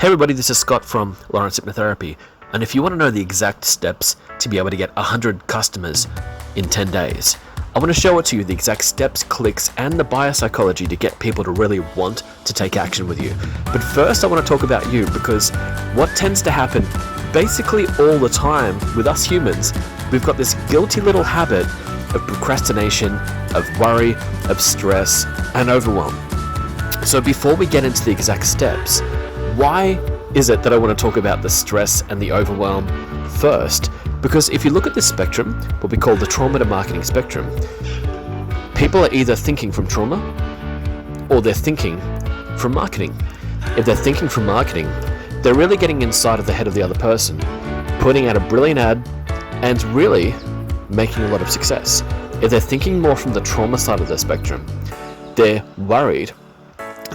Hey everybody, this is Scott from Lawrence Hypnotherapy, and if you want to know the exact steps to be able to get 100 customers in 10 days, I want to show it to you, the exact steps, clicks, and the biopsychology to get people to really want to take action with you. But first I want to talk about you, because what tends to happen basically all the time with us humans, we've got this guilty little habit of procrastination, of worry, of stress, and overwhelm. So before we get into the exact steps, why is it that I want to talk about the stress and the overwhelm first? Because if you look at this spectrum, what we call the trauma to marketing spectrum, people are either thinking from trauma or they're thinking from marketing. If they're thinking from marketing, they're really getting inside of the head of the other person, putting out a brilliant ad and really making a lot of success. If they're thinking more from the trauma side of the spectrum, they're worried,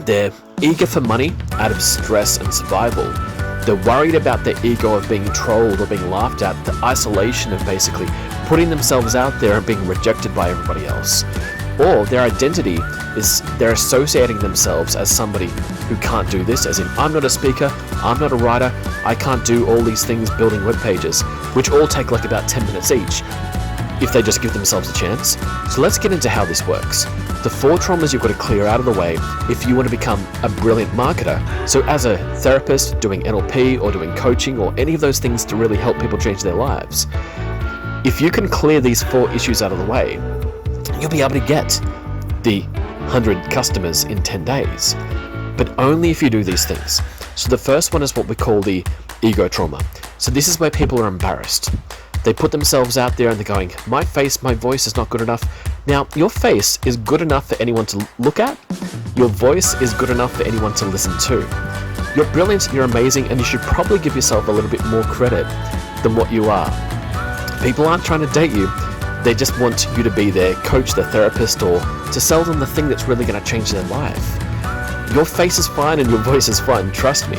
they're eager for money out of stress and survival. They're worried about their ego of being trolled or being laughed at, the isolation of basically putting themselves out there and being rejected by everybody else. Or their identity is they're associating themselves as somebody who can't do this, as in, I'm not a speaker, I'm not a writer, I can't do all these things building web pages, which all take like about 10 minutes each if they just give themselves a chance. So let's get into how this works. The 4 traumas you've got to clear out of the way if you want to become a brilliant marketer. So as a therapist doing NLP or doing coaching or any of those things to really help people change their lives, if you can clear these 4 issues out of the way, you'll be able to get the 100 customers in 10 days. But only if you do these things. So the first one is what we call the ego trauma. So this is where people are embarrassed. They put themselves out there and they're going, my face, my voice is not good enough. Now, your face is good enough for anyone to look at. Your voice is good enough for anyone to listen to. You're brilliant, you're amazing, and you should probably give yourself a little bit more credit than what you are. People aren't trying to date you. They just want you to be their coach, their therapist, or to sell them the thing that's really going to change their life. Your face is fine and your voice is fine, trust me.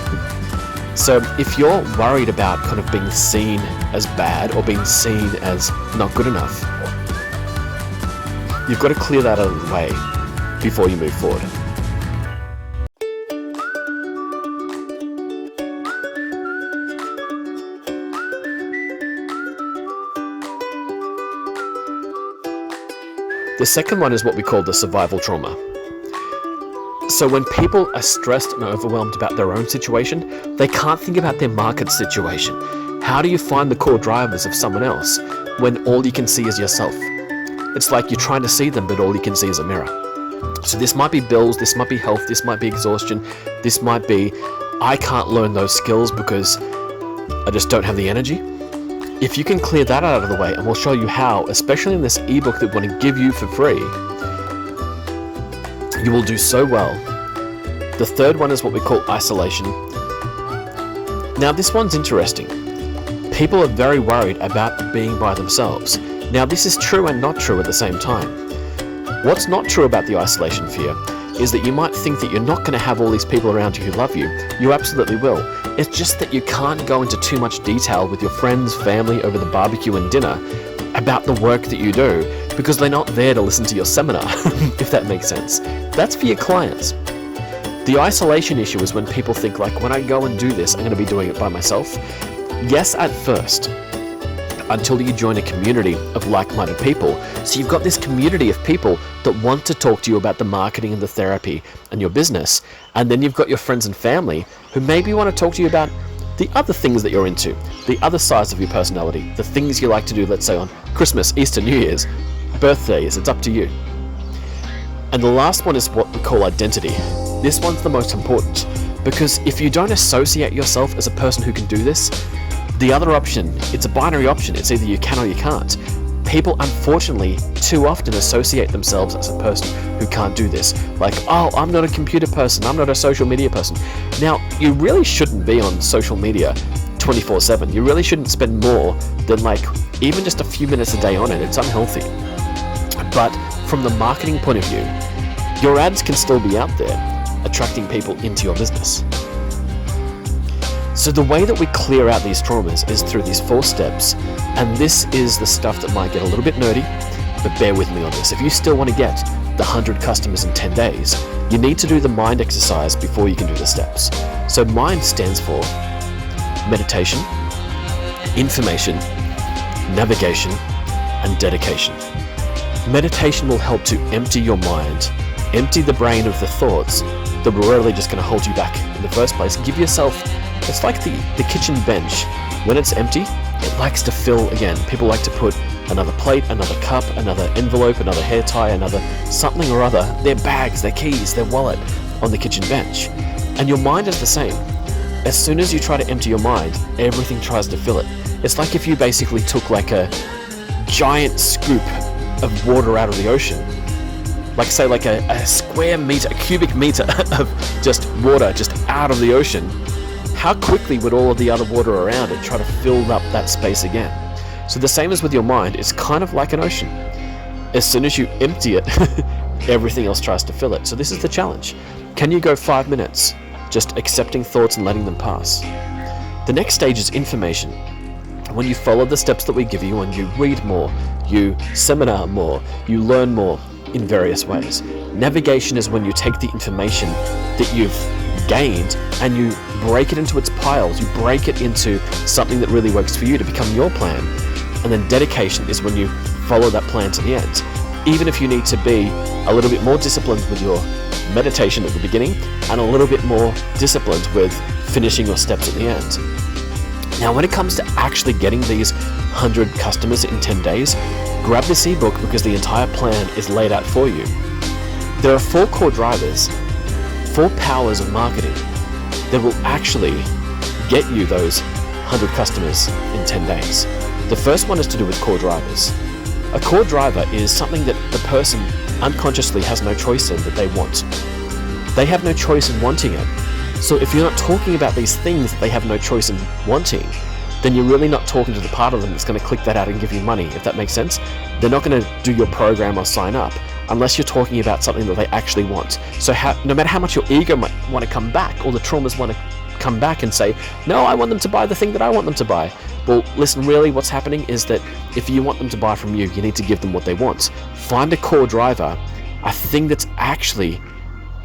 So if you're worried about kind of being seen as bad or being seen as not good enough, you've got to clear that out of the way before you move forward. The second one is what we call the survival trauma. So when people are stressed and overwhelmed about their own situation, they can't think about their market situation. How do you find the core drivers of someone else when all you can see is yourself? It's like you're trying to see them, but all you can see is a mirror. So this might be bills, this might be health, this might be exhaustion, this might be, I can't learn those skills because I just don't have the energy. If you can clear that out of the way, and we'll show you how, especially in this ebook that we want to give you for free, you will do so well. The third one is what we call isolation. Now this one's interesting. People are very worried about being by themselves. Now this is true and not true at the same time. What's not true about the isolation fear is that you might think that you're not going to have all these people around you who love you. You absolutely will. It's just that you can't go into too much detail with your friends, family over the barbecue and dinner about the work that you do, because they're not there to listen to your seminar, if that makes sense. That's for your clients. The isolation issue is when people think like, when I go and do this, I'm going to be doing it by myself. Yes, at first, until you join a community of like-minded people. So you've got this community of people that want to talk to you about the marketing and the therapy and your business. And then you've got your friends and family who maybe want to talk to you about the other things that you're into, the other sides of your personality, the things you like to do, let's say on Christmas, Easter, New Year's, birthdays, it's up to you. And the last one is what we call identity. This one's the most important, because if you don't associate yourself as a person who can do this, the other option, it's a binary option, it's either you can or you can't. People unfortunately too often associate themselves as a person who can't do this. Like, oh, I'm not a computer person, I'm not a social media person. Now, you really shouldn't be on social media 24/7. You really shouldn't spend more than like even just a few minutes a day on it. It's unhealthy. But from the marketing point of view, your ads can still be out there, attracting people into your business. So the way that we clear out these traumas is through these 4 steps, and this is the stuff that might get a little bit nerdy, but bear with me on this. If you still want to get the 100 customers in 10 days, you need to do the mind exercise before you can do the steps. So mind stands for meditation, information, navigation, and dedication. Meditation will help to empty your mind, empty the brain of the thoughts that were really just going to hold you back in the first place. Give yourself, it's like the kitchen bench. When it's empty, it likes to fill again. People like to put another plate, another cup, another envelope, another hair tie, another something or other, their bags, their keys, their wallet on the kitchen bench. And your mind is the same. As soon as you try to empty your mind, everything tries to fill it. It's like if you basically took like a giant scoop of water out of the ocean, like say like a square meter, a cubic meter of just water just out of the ocean. How quickly would all of the other water around it try to fill up that space again? So the same as with your mind, it's kind of like an ocean. As soon as you empty it, everything else tries to fill it. So this is the challenge. Can you go 5 minutes just accepting thoughts and letting them pass? The next stage is information. When you follow the steps that we give you and you read more, you seminar more, you learn more in various ways. Navigation is when you take the information that you've gained and you break it into its piles, you break it into something that really works for you to become your plan. And then dedication is when you follow that plan to the end. Even if you need to be a little bit more disciplined with your meditation at the beginning and a little bit more disciplined with finishing your steps at the end. Now, when it comes to actually getting these 100 customers in 10 days, grab this ebook because the entire plan is laid out for you. There are 4 core drivers, 4 powers of marketing that will actually get you those 100 customers in 10 days. The first one is to do with core drivers. A core driver is something that the person unconsciously has no choice in that they want. They have no choice in wanting it. So if you're not talking about these things that they have no choice in wanting, then you're really not talking to the part of them that's going to click that out and give you money, if that makes sense. They're not going to do your program or sign up unless you're talking about something that they actually want. So no matter how much your ego might want to come back, or the traumas want to come back and say, no, I want them to buy the thing that I want them to buy. Well, listen, really what's happening is that if you want them to buy from you, you need to give them what they want. Find a core driver, a thing that's actually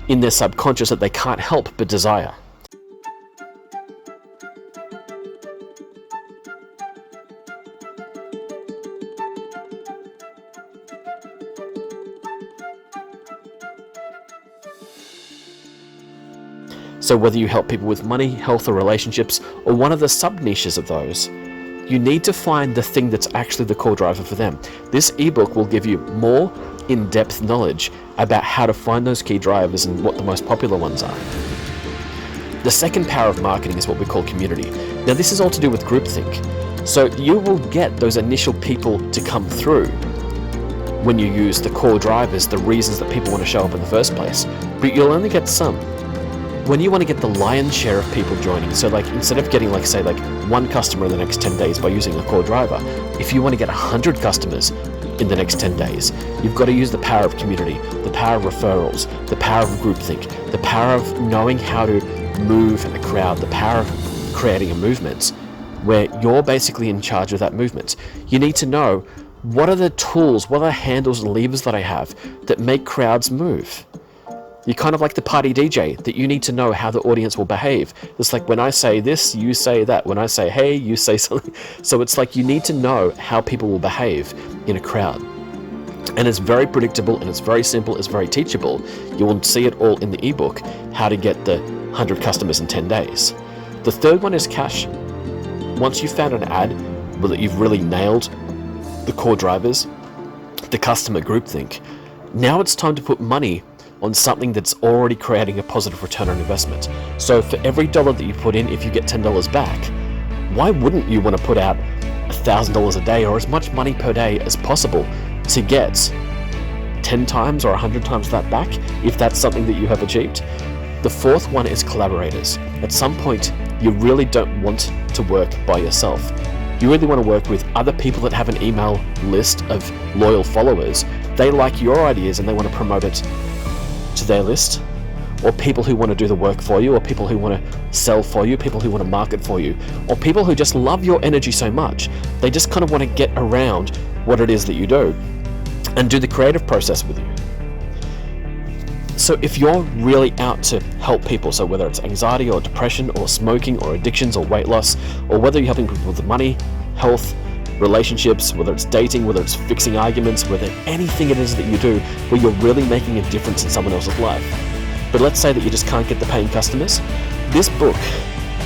in their subconscious that they can't help but desire. So whether you help people with money, health, or relationships, or one of the sub-niches of those, you need to find the thing that's actually the core driver for them. This ebook will give you more in-depth knowledge about how to find those key drivers and what the most popular ones are. The second power of marketing is what we call community. Now this is all to do with groupthink. So you will get those initial people to come through when you use the core drivers, the reasons that people want to show up in the first place, but you'll only get some. When you want to get the lion's share of people joining, so like instead of getting like say like 1 customer in the next 10 days by using a core driver, if you want to get 100 customers in the next 10 days, you've got to use the power of community, the power of referrals, the power of groupthink, the power of knowing how to move a crowd, the power of creating a movement where you're basically in charge of that movement. You need to know what are the tools, what are the handles and levers that I have that make crowds move. You're kind of like the party DJ, that you need to know how the audience will behave. It's like when I say this, you say that. When I say hey, you say something. So it's like you need to know how people will behave in a crowd. And it's very predictable and it's very simple, it's very teachable. You will see it all in the ebook, how to get the 100 customers in 10 days. The third one is cash. Once you've found an ad that you've really nailed the core drivers, the customer groupthink, now it's time to put money on something that's already creating a positive return on investment. So for every dollar that you put in, if you get $10 back, why wouldn't you want to put out $1,000 a day or as much money per day as possible to get 10 times or 100 times that back if that's something that you have achieved? The fourth one is collaborators. At some point, you really don't want to work by yourself. You really want to work with other people that have an email list of loyal followers. They like your ideas and they want to promote it to their list, or people who want to do the work for you, or people who want to sell for you, people who want to market for you, or people who just love your energy so much they just kind of want to get around what it is that you do and do the creative process with you. So if you're really out to help people, so whether it's anxiety or depression or smoking or addictions or weight loss, or whether you're helping people with money, health, relationships, whether it's dating, whether it's fixing arguments, whether anything it is that you do where you're really making a difference in someone else's life, but let's say that you just can't get the paying customers, this book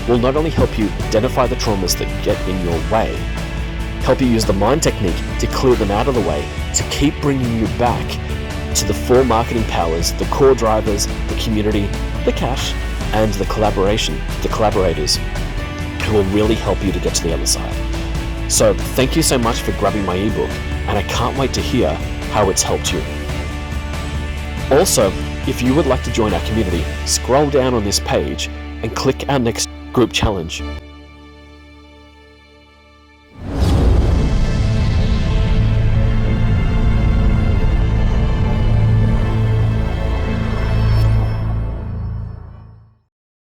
will not only help you identify the traumas that get in your way, help you use the mind technique to clear them out of the way, to keep bringing you back to the 4 marketing powers, the core drivers, the community, the cash, and the collaborators who will really help you to get to the other side. So thank you so much for grabbing my ebook, and I can't wait to hear how it's helped you. Also, if you would like to join our community, scroll down on this page and click our next group challenge.